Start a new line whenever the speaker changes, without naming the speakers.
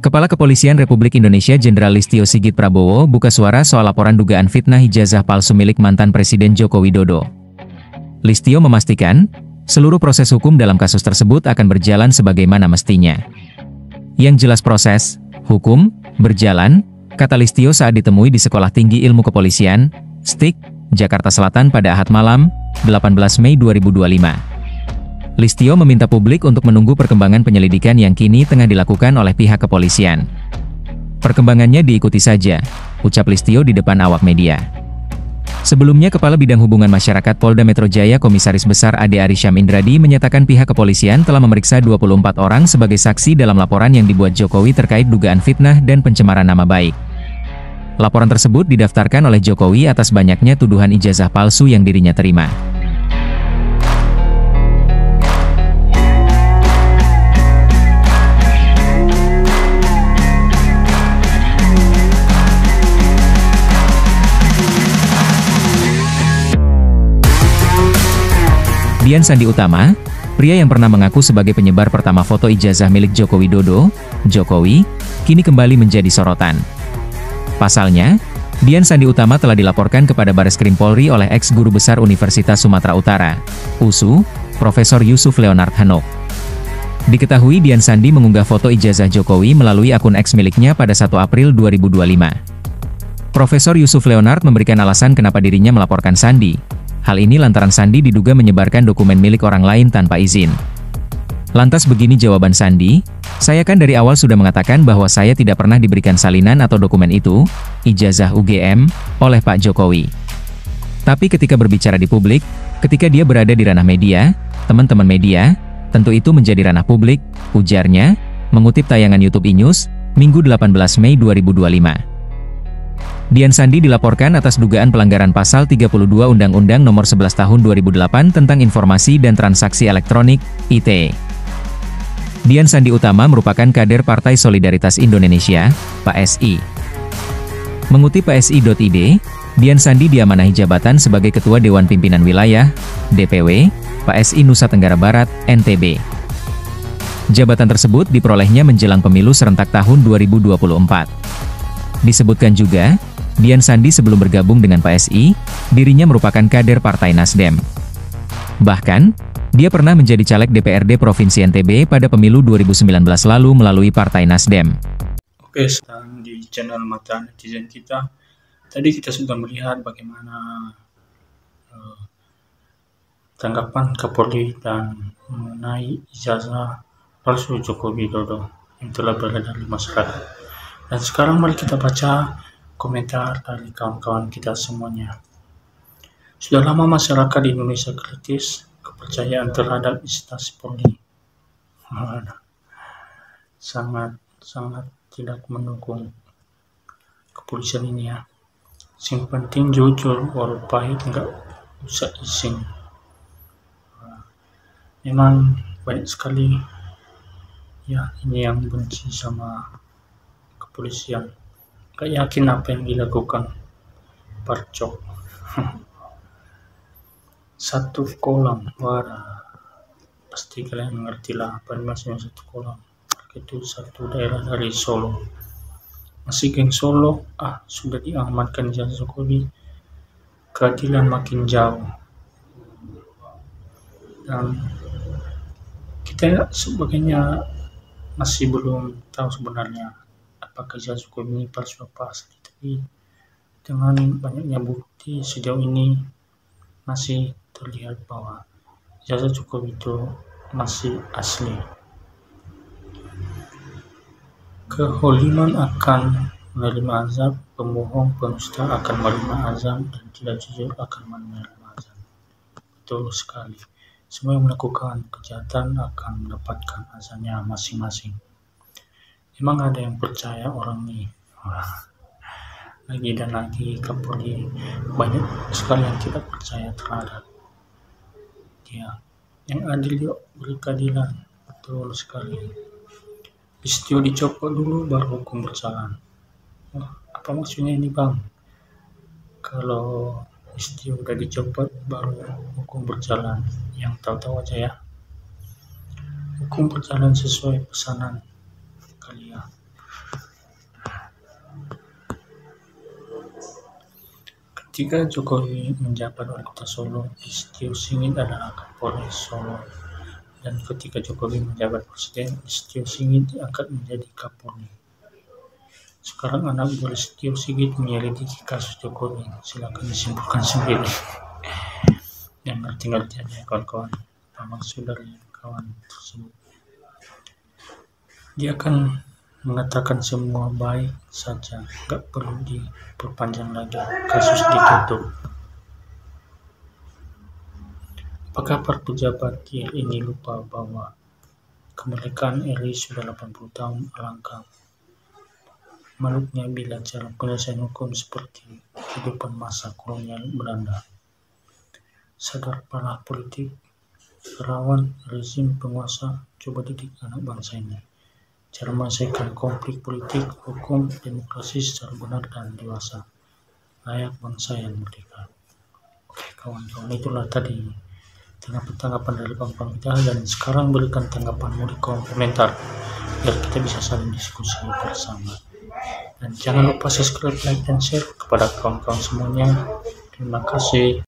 Kepala Kepolisian Republik Indonesia Jenderal Listio Sigit Prabowo buka suara soal laporan dugaan fitnah ijazah palsu milik mantan Presiden Joko Widodo. Listio memastikan, seluruh proses hukum dalam kasus tersebut akan berjalan sebagaimana mestinya. Yang jelas proses hukum berjalan, kata Listio saat ditemui di Sekolah Tinggi Ilmu Kepolisian, STIK, Jakarta Selatan pada Ahad malam, 18 Mei 2025. Listio meminta publik untuk menunggu perkembangan penyelidikan yang kini tengah dilakukan oleh pihak kepolisian. Perkembangannya diikuti saja, ucap Listio di depan awak media. Sebelumnya Kepala Bidang Hubungan Masyarakat Polda Metro Jaya Komisaris Besar Ade Arysyam Indradi menyatakan pihak kepolisian telah memeriksa 24 orang sebagai saksi dalam laporan yang dibuat Jokowi terkait dugaan fitnah dan pencemaran nama baik. Laporan tersebut didaftarkan oleh Jokowi atas banyaknya tuduhan ijazah palsu yang dirinya terima. Dian Sandi Utama, pria yang pernah mengaku sebagai penyebar pertama foto ijazah milik Joko Widodo, Jokowi, kini kembali menjadi sorotan. Pasalnya, Dian Sandi Utama telah dilaporkan kepada Bareskrim Polri oleh ex-guru besar Universitas Sumatera Utara, USU, Profesor Yusuf Leonard Hanok. Diketahui Dian Sandi mengunggah foto ijazah Jokowi melalui akun X miliknya pada 1 April 2025. Profesor Yusuf Leonard memberikan alasan kenapa dirinya melaporkan Sandi. Hal ini lantaran Sandi diduga menyebarkan dokumen milik orang lain tanpa izin. Lantas begini jawaban Sandi, "Saya kan dari awal sudah mengatakan bahwa saya tidak pernah diberikan salinan atau dokumen itu, ijazah UGM, oleh Pak Jokowi. Tapi ketika berbicara di publik, ketika dia berada di ranah media, teman-teman media, tentu itu menjadi ranah publik," ujarnya, mengutip tayangan YouTube iNews, Minggu 18 Mei 2025. Dian Sandi dilaporkan atas dugaan pelanggaran pasal 32 Undang-Undang Nomor 11 Tahun 2008 tentang Informasi dan Transaksi Elektronik, ITE. Dian Sandi Utama merupakan kader Partai Solidaritas Indonesia, PSI. Mengutip psi.id, Dian Sandi diamanahi jabatan sebagai Ketua Dewan Pimpinan Wilayah, DPW, PSI Nusa Tenggara Barat, NTB. Jabatan tersebut diperolehnya menjelang pemilu serentak tahun 2024. Disebutkan juga, Dian Sandi sebelum bergabung dengan PSI, dirinya merupakan kader Partai Nasdem. Bahkan, dia pernah menjadi caleg DPRD Provinsi NTB pada pemilu 2019 lalu melalui Partai Nasdem.
Oke, sekarang di channel Mata Netizen kita, tadi kita sudah melihat bagaimana tanggapan Kapolri dan mengenai ijazah palsu Joko Widodo yang telah beredar di masyarakat. Dan sekarang mari kita baca komentar dari kawan-kawan kita semuanya. Sudah lama masyarakat di Indonesia kritis kepercayaan terhadap instansi Polri. Sangat tidak mendukung kepolisian ini ya. Yang penting jujur, walau pahit nggak usah izin. Memang banyak sekali ya ini yang benci sama kepolisian. Gak yakin apa yang dilakukan Parcok. Satu kolam, pasti kalian mengerti lah apa maksudnya satu kolam. Itu satu daerah dari Solo. Masih geng Solo, sudah diamankan ijazah Jokowi. Keadilan makin jauh. Dan kita sebagainya masih belum tahu sebenarnya apakah ijazah Jokowi ini palsu apa asli, tapi dengan banyaknya bukti sejauh ini masih terlihat bahwa ijazah Jokowi itu masih asli. Keholiman akan menerima azab, pembohong, pendusta akan menerima azab, dan tidak jujur akan menerima azab. Betul sekali. Semua yang melakukan kejahatan akan mendapatkan azabnya masing-masing. Emang ada yang percaya orang ini? Lagi dan lagi Kapolri banyak sekali yang tidak percaya terhadap dia. Yang adil yuk, beri keadilan. Betul sekali. Listio dicopot dulu baru hukum berjalan. Apa maksudnya ini bang? Kalau Listio udah dicopot baru hukum berjalan, yang tahu-tahu aja ya. Hukum berjalan sesuai pesanan kalian. Ketika Jokowi menjabat wali kota Solo, Listio Sigit adalah Kapolres Solo. Dan ketika Jokowi menjabat presiden, Listio Sigit diangkat menjadi Kapolri. Sekarang anak buah Listio Sigit menyelidiki kasus Jokowi. Silakan disimpulkan sendiri. Yang ngerti-ngerti aja kawan-kawan. Apa maksud dari kawan tersebut? Dia akan mengatakan semua baik saja, nggak perlu diperpanjang lagi, kasus ditutup. Apakah para pejabat ini lupa bahwa kemerdekaan RI sudah 80 tahun? Alangkah malunya bila cara penyelesaian hukum seperti kehidupan masa kolonial Belanda. Sadar para politik, rawan rezim penguasa, coba didik anak bangsa ini. Cara menyelesaikan konflik politik, hukum, demokrasi secara benar dan dewasa, layak bangsa yang merdeka. Oke kawan-kawan, itulah tadi tanggapan dari kawan-kawan kita, dan sekarang berikan tanggapanmu di kolom komentar biar kita bisa saling diskusi bersama. Dan jangan lupa subscribe, like, dan share kepada kawan-kawan semuanya. Terima kasih.